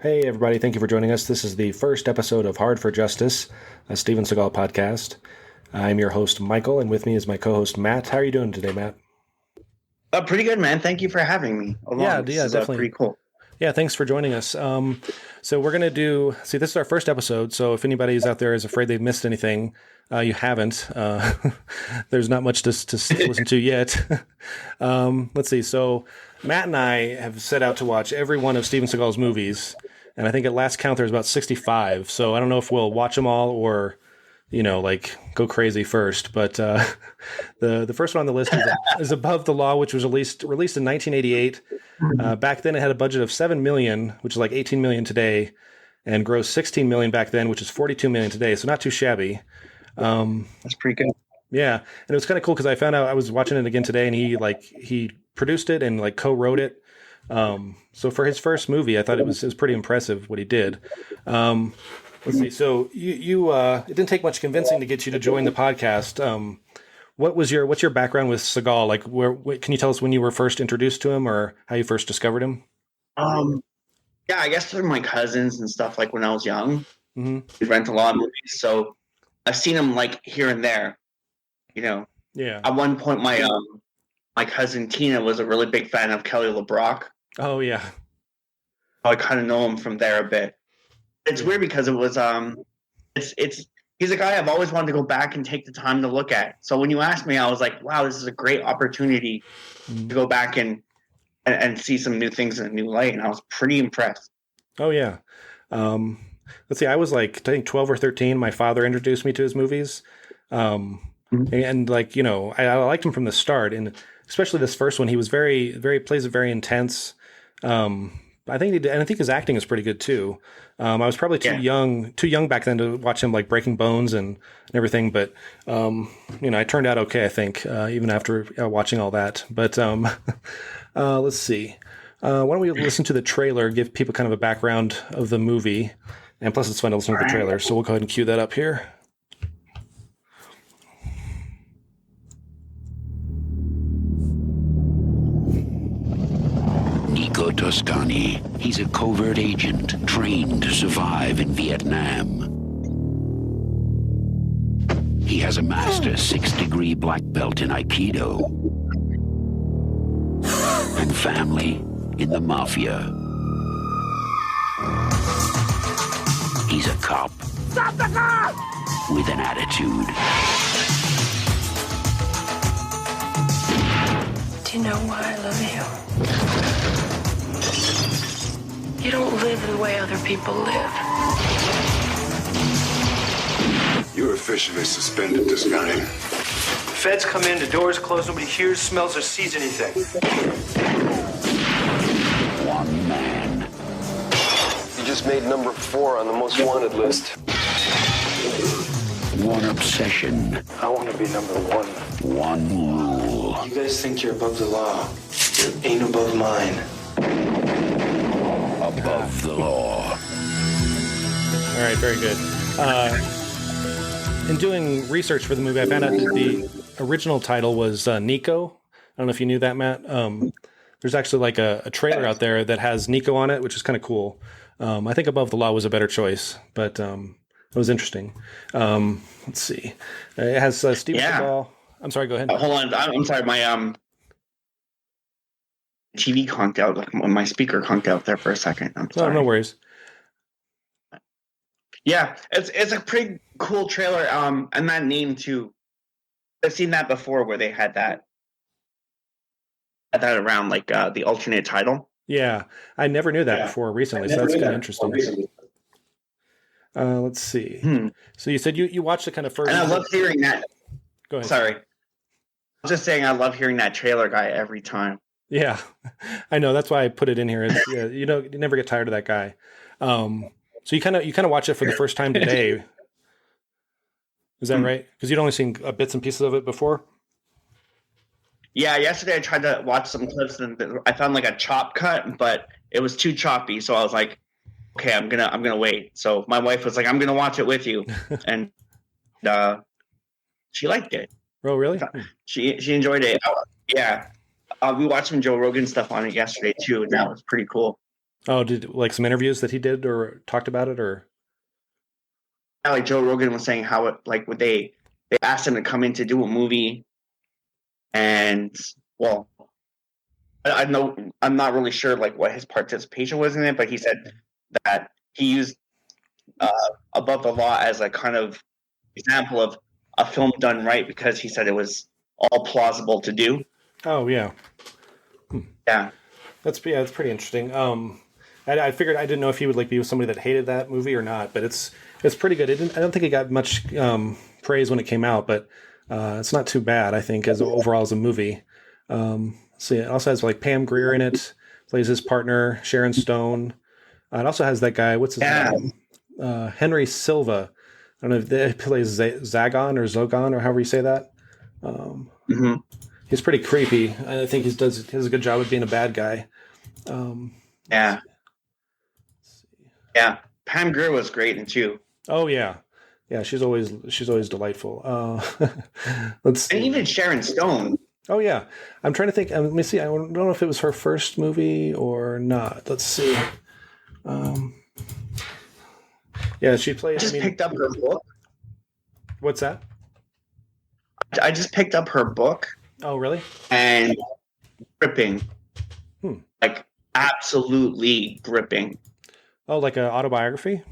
Hey, everybody. Thank you for joining us. This is the first episode of Hard for Justice, a Steven Seagal podcast. I'm your host, Michael, and with me is my co-host, Matt. How are you doing today, Matt? Pretty good, man. Thank you for having me along. This is definitely. pretty cool. Yeah, thanks for joining us. So we're going to this is our first episode, so if anybody's out there is afraid they've missed anything, you haven't. There's not much to listen to yet. Let's see. So Matt and I have set out to watch every one of Steven Seagal's movies, and I think at last count there's about 65. So I don't know if we'll watch them all or, go crazy first. But the first one on the list is Above the Law, which was released in 1988. Back then, it had a budget of $7 million, which is like $18 million today, and grossed $16 million back then, which is $42 million today. So not too shabby. That's pretty good. Yeah, and it was kind of cool because I found out I was watching it again today, and he produced it and co-wrote it. So for his first movie, I thought it was pretty impressive what he did. Let's see. So you it didn't take much convincing to get you to join the podcast. What's your background with Seagal? Can you tell us when you were first introduced to him or how you first discovered him? Yeah, I guess through my cousins and stuff. Like when I was young, Mm-hmm. we rent a lot of movies, so I've seen him here and there. Yeah. At one point, my cousin Tina was a really big fan of Kelly LeBrock. Oh yeah. I kind of know him from there a bit. It's weird because it was he's a guy I've always wanted to go back and take the time to look at. So when you asked me, I was like, wow, this is a great opportunity to go back and see some new things in a new light. And I was pretty impressed. Oh yeah. Let's see. I was I think 12 or 13. My father introduced me to his movies. And I liked him from the start, and especially this first one. He was plays it very intense. I think his acting is pretty good too. I was probably too young back then to watch him Breaking Bones and everything, but I turned out okay, I think, even after watching all that. But let's see. Why don't we listen to the trailer, give people kind of a background of the movie, and plus it's fun to listen to the trailer. So we'll go ahead and cue that up here. Nico Toscani. He's a covert agent trained to survive in Vietnam. He has a master 6-degree black belt in Aikido and family in the mafia. He's a cop. Stop the car! With an attitude. Do you know why I love you? You don't live the way other people live. You're officially suspended, Toscani. The feds come in, the doors close, nobody hears, smells, or sees anything. One man. You just made number 4 on the most wanted list. One obsession. I want to be number 1. One rule. You guys think you're above the law. You ain't above mine. Above the law. All right, very good. In doing research for the movie, I found out that the original title was Nico. I don't know if you knew that, Matt. There's actually a trailer out there that has Nico on it, which is kind of cool. I think Above the Law was a better choice, but it was interesting. Let's see. It has Steven Seagal. I'm sorry, go ahead. Hold on. I'm sorry. My TV conked out. My speaker conked out there for a second. I'm sorry. No worries. Yeah, it's a pretty cool trailer. And that name too. I've seen that before where they had that around the alternate title. Yeah, I never knew that before recently, so that's kind of interesting. Let's see. So you said you watched the kind of first. And I love hearing that. Go ahead. Sorry. I was just saying I love hearing that trailer guy every time. Yeah, I know. That's why I put it in here. You never get tired of that guy. So you kind of watch it for the first time today. Is that right? Because you'd only seen bits and pieces of it before. Yeah, yesterday I tried to watch some clips and I found a chop cut, but it was too choppy. So I was like, okay, I'm gonna wait. So my wife was like, I'm gonna watch it with you, and she liked it. Oh, really? She enjoyed it. Yeah. We watched some Joe Rogan stuff on it yesterday too, and that was pretty cool. Oh, did like some interviews that he did or talked about it or? Like Joe Rogan was saying how it like would they asked him to come in to do a movie, and well, I know I'm not really sure like what his participation was in it, but he said that he used Above the Law as a kind of example of a film done right because he said it was all plausible to do. Oh yeah, Yeah. that's pretty interesting. I figured I didn't know if he would like be somebody that hated that movie or not, but it's pretty good. I don't think it got much praise when it came out, but it's not too bad. I think as overall as a movie. So yeah, it also has like Pam Grier in it, plays his partner Sharon Stone. It also has that guy. What's his name? Henry Silva. I don't know if he plays Zagon or Zogan or however you say that. He's pretty creepy. I think he does a good job of being a bad guy. Yeah. Yeah. Pam Grier was great in too. Oh yeah, yeah. She's always delightful. Let's see. And even Sharon Stone. Oh yeah, I'm trying to think. Let me see. I don't know if it was her first movie or not. Let's see. Yeah, she played. I just picked up her book. What's that? I just picked up her book. Oh really? And gripping. Like absolutely gripping. Oh, like an autobiography?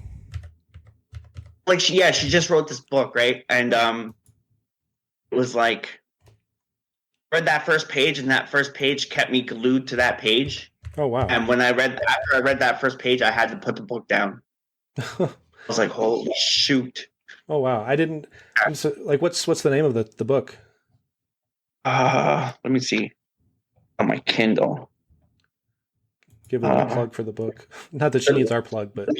Like she just wrote this book, right? And it was like read that first page, and that first page kept me glued to that page. Oh wow! And when after I read that first page, I had to put the book down. I was like, "Holy shoot!" Oh wow! I didn't. Like, what's the name of the book? Let me see on my Kindle. Give them a plug for the book. Not that she needs our plug, but the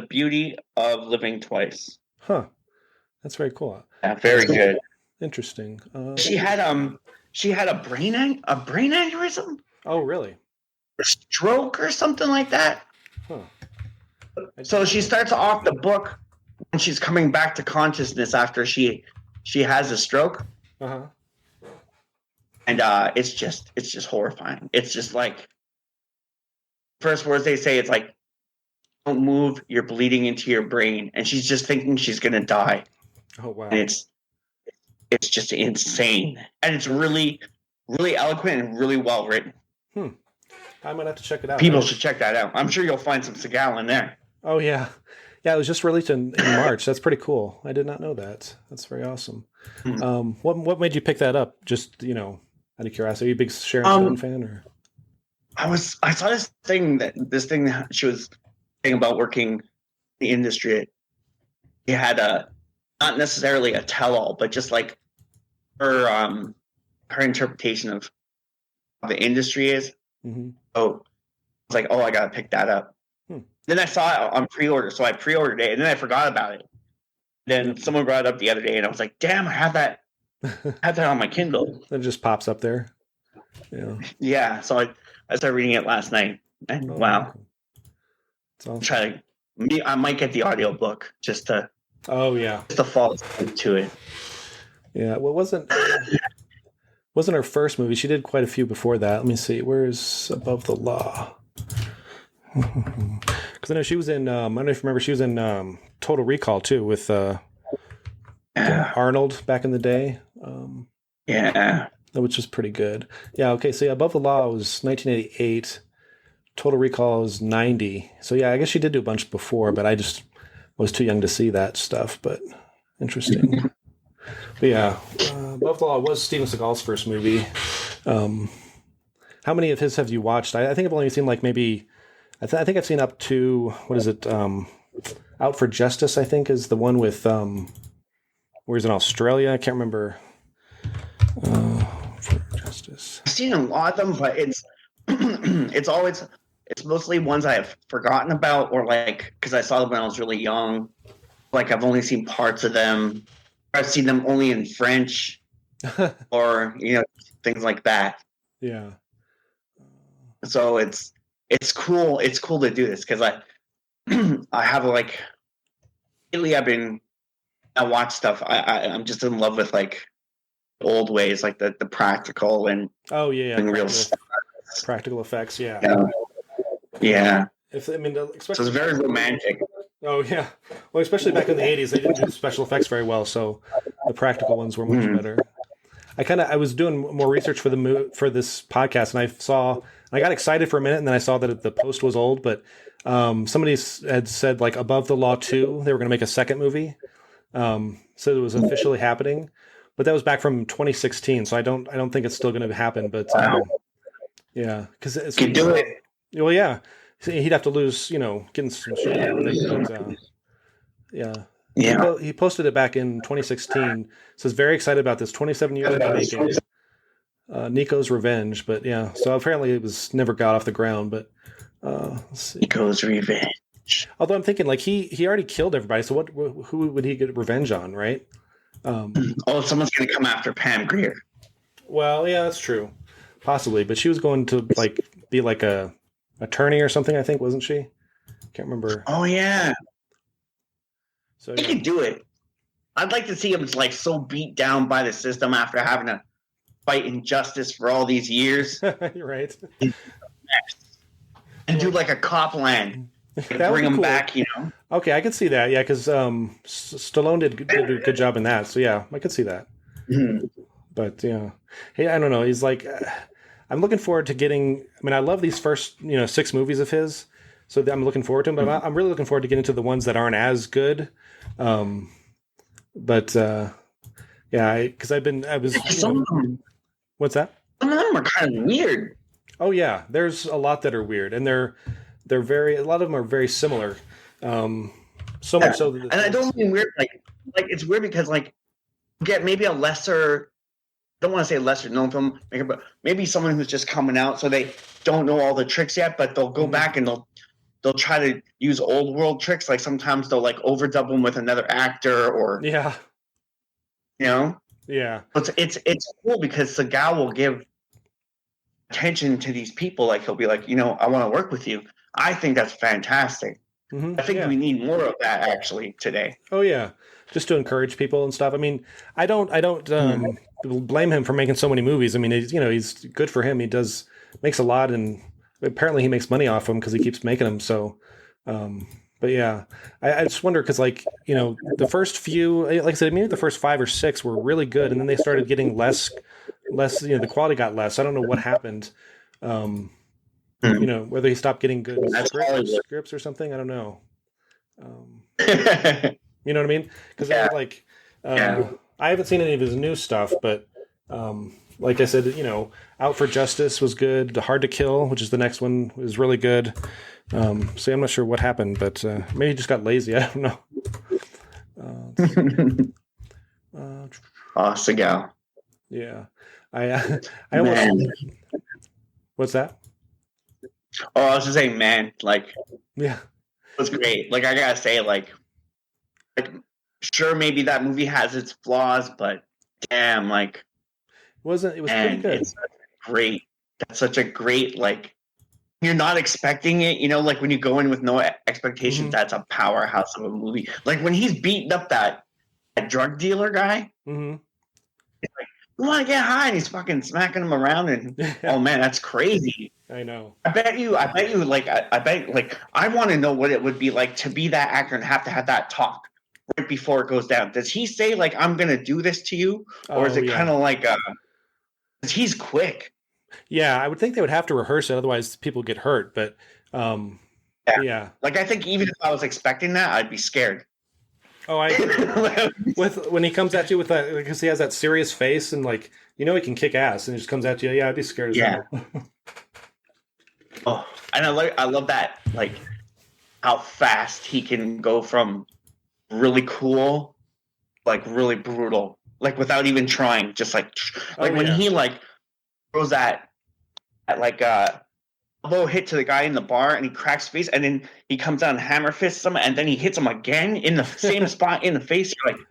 beauty of living twice. Huh? That's very cool. Yeah, very good. Interesting. She had a brain aneurysm. Oh really? A stroke or something like that. Huh. So she starts off the book when she's coming back to consciousness after she has a stroke. Uh-huh. And it's just horrifying. It's just like first words they say, it's like, don't move, you're bleeding into your brain. And she's just thinking she's gonna die. Oh wow. And it's just insane. And it's really, really eloquent and really well written. I might have to check it out. People should check that out. I'm sure you'll find some Seagal in there. Oh yeah. Yeah, it was just released in March. That's pretty cool. I did not know that. That's very awesome. What made you pick that up? Just, out of curiosity. Are you a big Sharon Stone fan or? I saw this thing that she was saying about working in the industry. He had not necessarily a tell-all, but just like her interpretation of how the industry is. Mm-hmm. So I was like, I gotta pick that up. Then I saw it on pre-order, so I pre-ordered it, and then I forgot about it. Then someone brought it up the other day, and I was like, "Damn, I have that on my Kindle." It just pops up there. Yeah. Yeah. So I started reading it last night, and wow. Cool. Awesome. I might get the audiobook just to. Oh yeah. Just to fall asleep to it. Yeah. Well, wasn't her first movie? She did quite a few before that. Let me see. Where's Above the Law? Because I know she was in. I don't know if you remember. She was in Total Recall too with Arnold back in the day. Which was pretty good. Yeah. Okay. So Above the Law was 1988. Total Recall was 90. So yeah, I guess she did do a bunch before, but I just was too young to see that stuff. But interesting. But yeah, Above the Law was Steven Seagal's first movie. How many of his have you watched? I think I've only seen like maybe. I think I've seen up to, what is it? Out for Justice, I think, is the one with where he's in Australia. I can't remember. For Justice. I've seen a lot of them, but it's mostly ones I have forgotten about, or like because I saw them when I was really young. Like I've only seen parts of them. I've seen them only in French, or things like that. Yeah. So it's cool. It's cool to do this because I have like lately I watch stuff. I'm just in love with like old ways, like the practical and real stuff. Practical effects. Yeah. Yeah. If I mean, So especially it's very romantic. oh yeah, well, especially back in the '80s, they didn't do special effects very well, so the practical ones were much better. I was doing more research for for this podcast, and I got excited for a minute, and then I saw that the post was old, but somebody had said like Above the Law 2, they were going to make a second movie, so it was officially happening, but that was back from 2016, so I don't think it's still going to happen, but yeah, because You do it. well, yeah, he'd have to lose, getting some shit and everything, but yeah. Yeah. He posted it back in 2016. Says very excited about this. 27 years in the making. Nico's Revenge, but yeah. So apparently it was never got off the ground. But let's see. Nico's Revenge. Although I'm thinking like he already killed everybody. So who would he get revenge on, right? Someone's gonna come after Pam Grier. Well, yeah, that's true, possibly. But she was going to like be like a attorney or something. I think wasn't she? Can't remember. Oh yeah. So He could do it. I'd like to see him like so beat down by the system after having to fight injustice for all these years. You're right. And do like a Copland. That would Bring be him cool. back, Okay, I could see that. Yeah, because Stallone did a good job in that. So yeah, I could see that. Mhm. But yeah, hey, I don't know. He's like, I'm looking forward to getting. I mean, I love these first 6 movies of his, so I'm looking forward to them. But I'm really looking forward to getting to the ones that aren't as good. But yeah, because I was. What's that? Some of them are kind of weird. Oh yeah, there's a lot that are weird, and they're a lot of them are very similar. So much so that and I don't mean weird like it's weird because like you get maybe a lesser. I don't want to say lesser known film maker, but maybe someone who's just coming out, so they don't know all the tricks yet, but they'll go back and they'll try to use old world tricks. Like sometimes they'll like overdub them with another actor, or yeah. Yeah. It's cool because Seagal will give attention to these people. Like he'll be like, I want to work with you. I think that's fantastic. Mm-hmm. I think we need more of that actually today. Oh yeah, just to encourage people and stuff. I mean, I don't blame him for making so many movies. I mean, he's good for him. He makes a lot, and apparently he makes money off them because he keeps making them. So, but yeah, I just wonder because the first few, like I said, maybe the first 5 or 6 were really good, and then they started getting less. The quality got less. I don't know what happened. Whether he stopped getting good scripts or something. I don't know. You know what I mean? Because I haven't seen any of his new stuff, but like I said, Out for Justice was good. Hard to Kill, which is the next one, was really good. So I'm not sure what happened, but maybe he just got lazy. I don't know. Seagal. Yeah, I almost. What's that? Oh, I was just saying, man, like, yeah, it was great. Like, I gotta say, like, sure, maybe that movie has its flaws, but damn, like, it was pretty good. It's great. That's such a great, like, you're not expecting it, like when you go in with no expectations, that's a powerhouse of a movie. Like when he's beating up that drug dealer guy, he's like, "You want to get high?" And he's fucking smacking him around, and oh man, that's crazy. I know. I bet you, like, I want to know what it would be like to be that actor and have to have that talk right before it goes down. Does he say like, "I'm gonna do this to you," or is it kind of like, because he's quick? Yeah, I would think they would have to rehearse it, otherwise people get hurt. But yeah. Like I think even if I was expecting that, I'd be scared. Oh, when he comes at you with that, because he has that serious face and like he can kick ass, and he just comes at you. Yeah, I'd be scared as well. Oh, and I love that, like how fast he can go from really cool, like really brutal, like without even trying, just like when he like throws that like elbow hit to the guy in the bar and he cracks his face, and then he comes down and hammer fists him, and then he hits him again in the same spot in the face. You're like,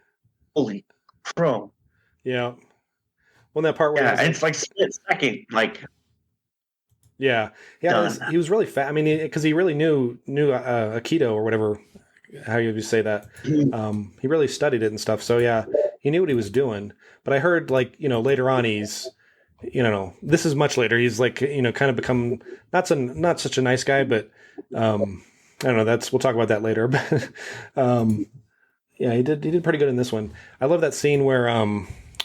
holy crow. Yeah. Well, that part where it's like split second, like. Yeah. He was really fast. I mean, because he really knew Aikido or whatever, how you say that. He really studied it and stuff. So yeah, he knew what he was doing. But I heard like later on this is much later. He's like, kind of become not such a nice guy, but I don't know. We'll talk about that later. But yeah, he did pretty good in this one. I love that scene where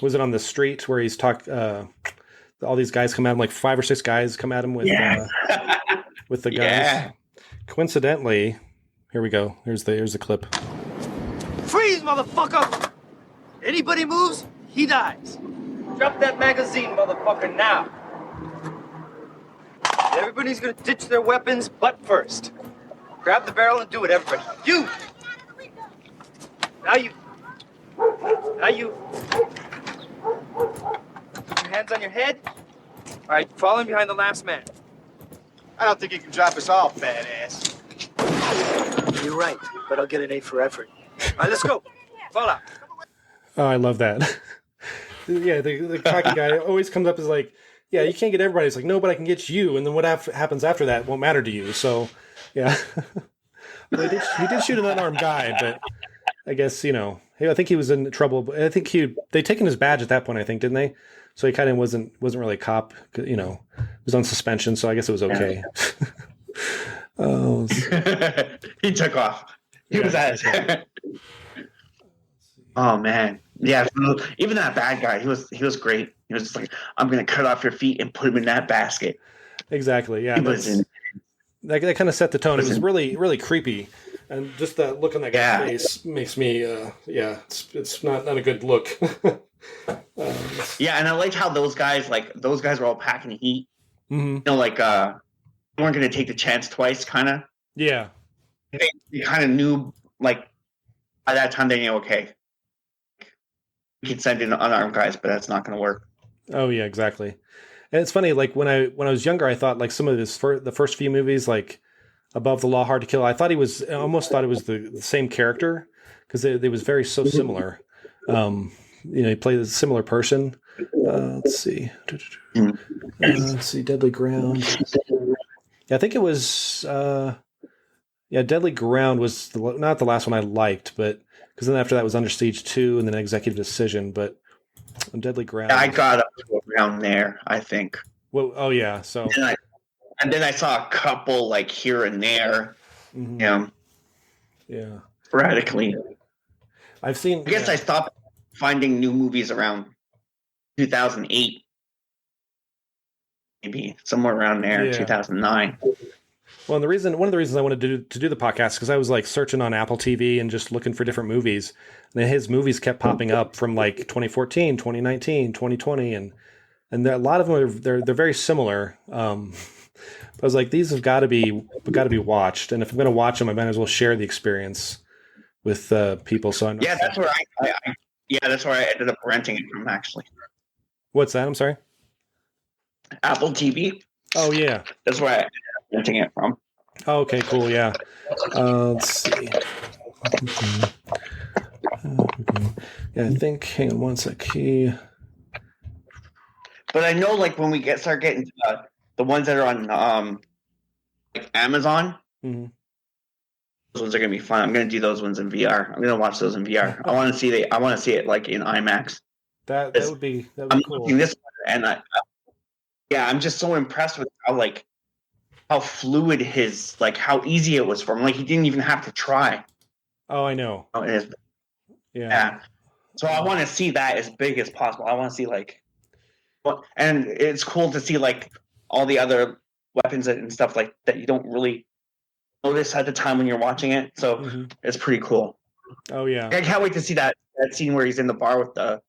was it on the street where he's all these guys come at him, like 5 or 6 guys come at him with with the guns. Yeah. Coincidentally, here we go. Here's the clip. Freeze, motherfucker! Anybody moves, he dies. Drop that magazine, motherfucker, now. Everybody's gonna ditch their weapons, butt first. Grab the barrel and do it, everybody. You! Now you. Your hands on your head. All right, fall in behind the last man. I don't think you can drop us all, badass. You're right, but I'll get an A for effort. All right, let's go. Fall out. Oh, I love that. Yeah, the cocky guy always comes up as like, yeah, you can't get everybody. It's like, no, but I can get you. And then what happens after that won't matter to you. So, yeah. Well, he did shoot an unarmed guy, but I guess, I think he was in trouble. I think they'd taken his badge at that point, I think, didn't they? So he kind of wasn't really a cop, he was on suspension. So I guess it was okay. He took off. He was at it. Oh man. Yeah, even that bad guy, he was great. He was just like, I'm gonna cut off your feet and put him in that basket. Exactly. Yeah. That kind of set the tone. It was really, really creepy. And just that look on that guy's face makes me it's not a good look. Yeah, and I liked how those guys were all packing heat. Mm-hmm. They weren't gonna take the chance twice, kinda. Yeah. They kind of knew, like, by that time they knew, okay, we can send in unarmed guys, but that's not going to work. Oh yeah, exactly. And it's funny, like when I was younger, I thought like some of the first few movies, like Above the Law, Hard to Kill, I almost thought it was the same character because they was very so similar. He played a similar person. Let's see. Let's see, Deadly Ground. Yeah, I think it was. Deadly Ground was not the last one I liked, but because then after that was Under Siege 2 and then Executive Decision, but Deadly Ground. I got up to around there, I think. Well, oh yeah, so. And then I saw a couple like here and there. Mm-hmm. Yeah. Sporadically. I've seen. I guess I stopped finding new movies around 2008. Maybe somewhere around there, 2009. Well, and one of the reasons I wanted to do the podcast because I was like searching on Apple TV and just looking for different movies, and his movies kept popping up from like 2014, 2019, 2020, and a lot of them they're very similar. I was like, these have got to be watched, and if I'm going to watch them, I might as well share the experience with people. So I know. Yeah, that's where that's where I ended up renting it from. Actually, what's that? I'm sorry. Apple TV. Oh yeah, that's where I ended up renting it from. Oh, okay, cool. Yeah. Let's see. Yeah, I think. Hang on one sec. But I know, like when we start getting to the ones that are on like Amazon, mm-hmm. those ones are gonna be fun. I'm gonna do those ones in VR. I'm gonna watch those in VR. I want to see it like in IMAX. That would be I'm cool. looking this one, and I'm just so impressed with how fluid how easy it was for him. Like he didn't even have to try. Oh, I know. Yeah. So I want to see that as big as possible. I want to see and it's cool to see like all the other weapons and stuff like that you don't really notice at the time when you're watching it. So It's pretty cool. Oh yeah. I can't wait to see that scene where he's in the bar with the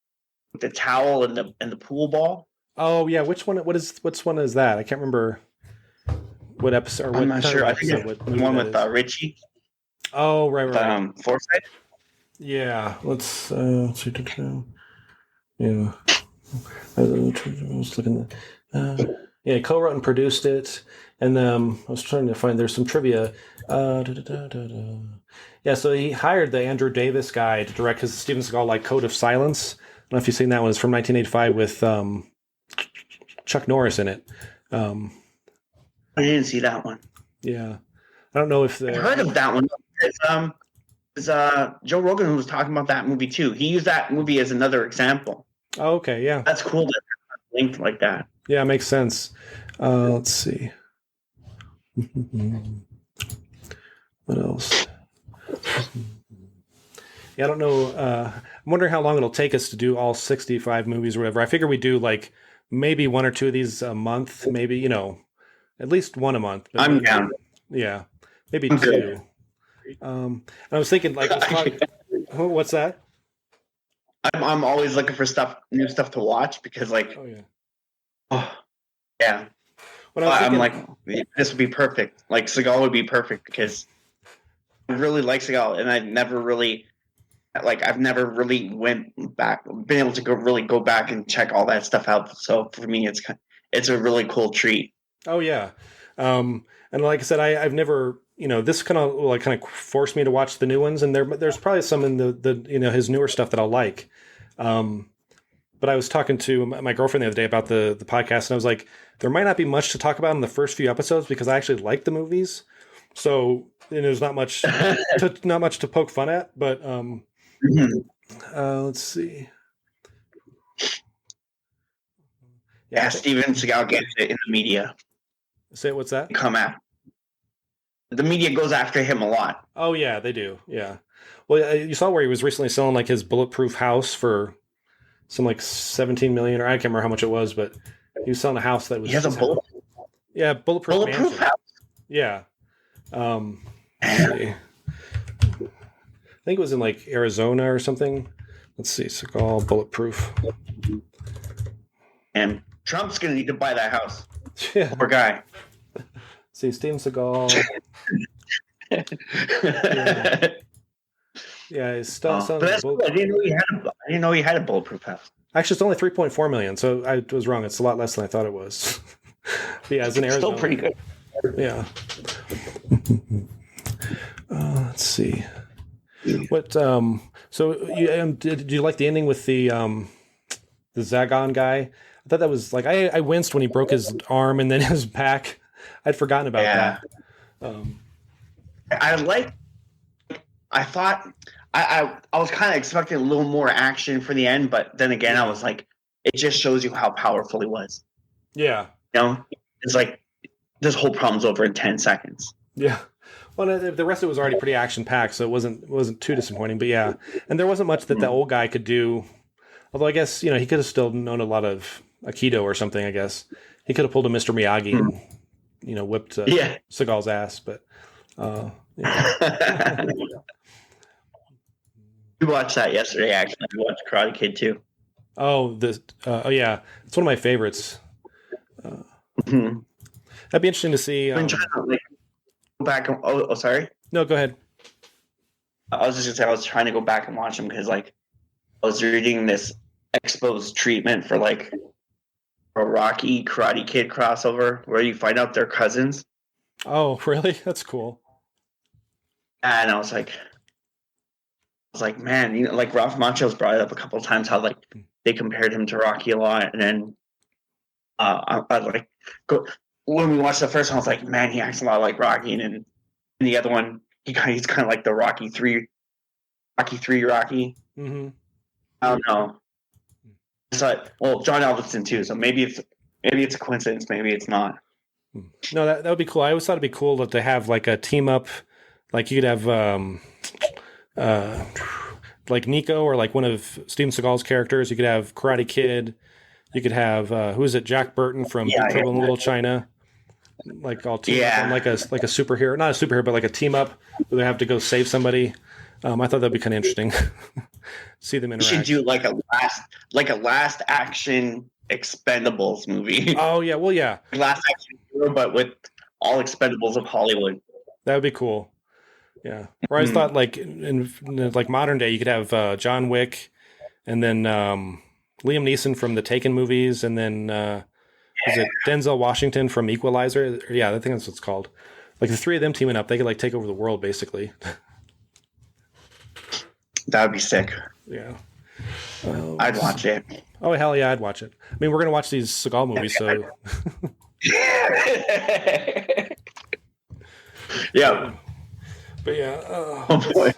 towel and the pool ball. Oh yeah, which one is that? I can't remember what episode or what. I'm not sure. I think it's the one with Richie. Oh right. Forsyth. Yeah, let's see. Yeah, I was looking at. Co-wrote and produced it, and I was trying to find. There's some trivia. Yeah, so he hired the Andrew Davis guy to direct his Steven Seagal Code of Silence. I don't know if you've seen that one. It's from 1985 with Chuck Norris in it. I didn't see that one. Yeah, I don't know if I heard of that one. It's Joe Rogan who was talking about that movie too. He used that movie as another example. Oh, okay, yeah, that's cool. linked like that. Yeah, it makes sense. Let's see. What else? Yeah, I don't know. I'm wondering how long it'll take us to do all 65 movies or whatever. I figure we do like maybe one or two of these a month, maybe, at least one a month. But I'm maybe, down. yeah, maybe I'm two. good. And I was thinking, like, what's that? I'm always looking for new stuff to watch because, like, Oh yeah, yeah. When I was I'm thinking, like, this would be perfect. Like, Seagal would be perfect because I really like Seagal, and I've never really been able to go back and check all that stuff out. So for me, it's a really cool treat. oh yeah, and like I said, I've never, this kind of forced me to watch the new ones, and there's probably some in the his newer stuff that I'll like. But I was talking to my girlfriend the other day about the podcast, and I was like, there might not be much to talk about in the first few episodes because I actually like the movies, so there's not much to poke fun at. But let's see. Yeah, Steven Seagal gets it in the media. Say what's that? Come out. The media goes after him a lot. Oh yeah, they do. Yeah. Well, you saw where he was recently selling like his bulletproof house for some like 17 million, or I can't remember how much it was, but he was selling a house that was. He has a bulletproof mansion. house. Yeah. Let's see. I think it was in like Arizona or something. Let's see, Seagal bulletproof. And Trump's gonna need to buy that house. Yeah. Poor guy. See, Steven Seagal. Yeah, he's still selling. But I didn't know he had a bulletproof house. Actually, it's only 3.4 million, so I was wrong. It's a lot less than I thought it was. But yeah, it's in Arizona. Still pretty good. Yeah. Let's see. What? So you did you like the ending with the Zagon guy? I thought that was like I winced when he broke his arm and then his back. I'd forgotten about that. I was kind of expecting a little more action for the end, but then again, I was like, it just shows you how powerful he was. Yeah. It's like this whole problem's over in 10 seconds. Yeah. Well, the rest of it was already pretty action packed, so it wasn't too disappointing. But yeah, and there wasn't much that the old guy could do. Although I guess he could have still known a lot of Aikido or something. I guess he could have pulled a Mr. Miyagi and whipped Seagal's ass. But yeah. We watched that yesterday. Actually, we watched Karate Kid too. Oh, yeah, it's one of my favorites. That'd be interesting to see. I've been trying to go back. Sorry. No, go ahead. I was just gonna say I was trying to go back and watch them because I was reading this exposed treatment for like a Rocky Karate Kid crossover where you find out they're cousins. Oh, really? That's cool. And I was like, man, like Ralph Macchio's brought it up a couple of times how like they compared him to Rocky a lot, and then when we watched the first one, I was like, man, he acts a lot like Rocky, and then in the other one, he's kind of like the Rocky 3 Rocky. Mm-hmm. I don't know. Well, John Alvinson too, so maybe it's a coincidence, maybe it's not. No, that would be cool. I always thought it'd be cool to have like a team up, like you could have like Nico or like one of Steven Seagal's characters. You could have Karate Kid. You could have who is it? Jack Burton from Big Trouble in Little China. Like all team up on like a superhero, not a superhero, but like a team up where they have to go save somebody. I thought that'd be kind of interesting. See them interact. You should do like a last action Expendables movie. Oh yeah, well yeah. Last action hero, but with all Expendables of Hollywood. That would be cool. Yeah. Or I just thought like in like modern day you could have John Wick and then Liam Neeson from the Taken movies, and then is it Denzel Washington from Equalizer? Yeah, I think that's what it's called. Like the three of them teaming up, they could like take over the world basically. That would be sick. Yeah. I'd watch it. Oh hell yeah, I'd watch it. I mean, we're gonna watch these Seagal movies, so. Yeah. But yeah. Oh boy.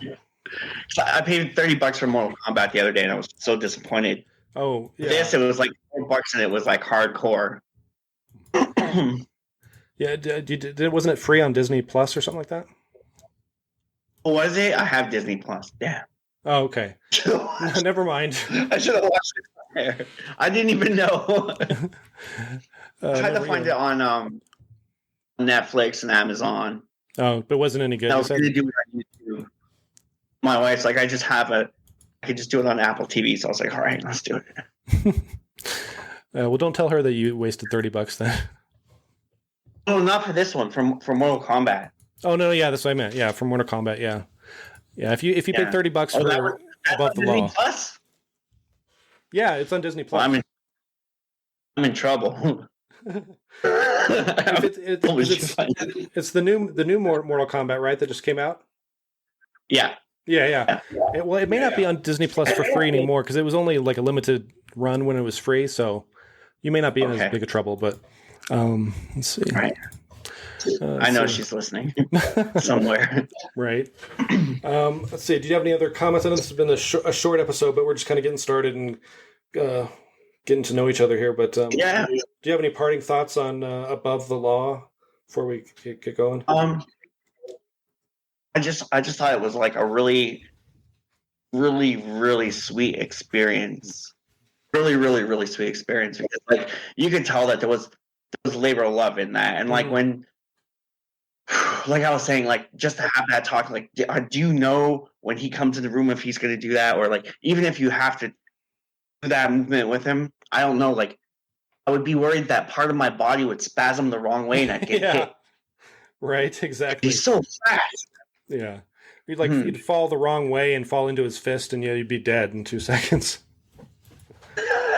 I paid $30 for Mortal Kombat the other day, and I was so disappointed. Oh, yeah. This, it was like $4 and it was like hardcore. Yeah, wasn't it free on Disney Plus or something like that? Was it? I have Disney Plus. Yeah. Oh, okay. Never mind. I should have watched it there. I didn't even know. I tried to find it on Netflix and Amazon. Oh, but wasn't any good. I was going to do it on YouTube. My wife's like, I could just do it on Apple TV. So I was like, all right, let's do it. Well, don't tell her that you wasted $30 then. Oh, not for this one. From Mortal Kombat. Oh no, yeah, that's what I meant. Yeah, from Mortal Kombat. Yeah, yeah. If you paid $30 for Above the Law, Plus? Yeah, it's on Disney Plus. Well, I'm in trouble. It's the new Mortal Kombat, right? That just came out. Yeah. Yeah. It may not be on Disney Plus for free anymore because it was only like a limited run when it was free. So you may not be in as big a trouble. But let's see. Right. I know she's listening somewhere. Right. Let's see. Do you have any other comments? I know this has been a short episode, but we're just kind of getting started and getting to know each other here. But yeah. Do you have any parting thoughts on Above the Law before we get going? I just thought it was like a really, really, really sweet experience. Really, really, really sweet experience. Because like you could tell that there was labor of love in that, and like when. Like I was saying, like just to have that talk, like, do you know when he comes in the room if he's going to do that, or like even if you have to do that movement with him, I don't know. Like I would be worried that part of my body would spasm the wrong way and I'd get hit. Right, exactly. He's so fast. Yeah, you'd fall the wrong way and fall into his fist, and you'd be dead in 2 seconds.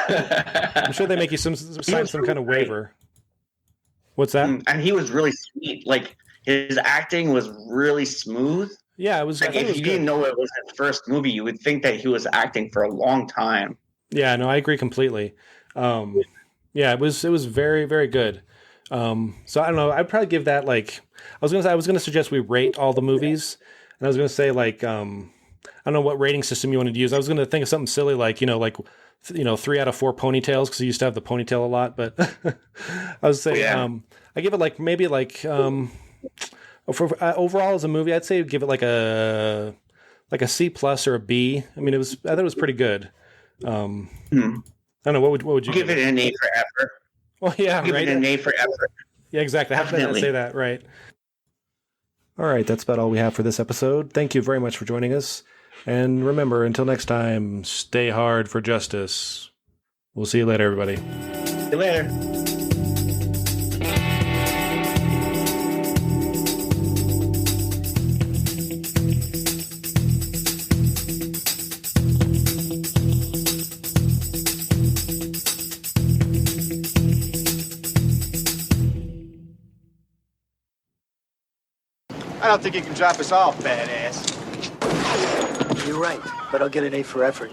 I'm sure they make you sign some kind of waiver. What's that? And he was really sweet. Like his acting was really smooth. Yeah, it was. Like if you didn't know it was his first movie, you would think that he was acting for a long time. Yeah, no, I agree completely. Yeah, it was very, very good. So I don't know. I'd probably give that like I was gonna suggest we rate all the movies, and I was gonna say like I don't know what rating system you wanted to use. I was gonna think of something silly like 3 out of 4 ponytails because he used to have the ponytail a lot. But I was saying I give it like maybe like for overall as a movie, I'd say give it like a C+ or a B. I mean, I thought it was pretty good. I don't know. What would you give it? An A for effort. Well, yeah, give right. it an A for effort. Yeah, exactly. I have to say that, right? All right, that's about all we have for this episode. Thank you very much for joining us. And remember, until next time, stay hard for justice. We'll see you later, everybody. See you later. I don't think you can drop us off, badass. You're right, but I'll get an A for effort.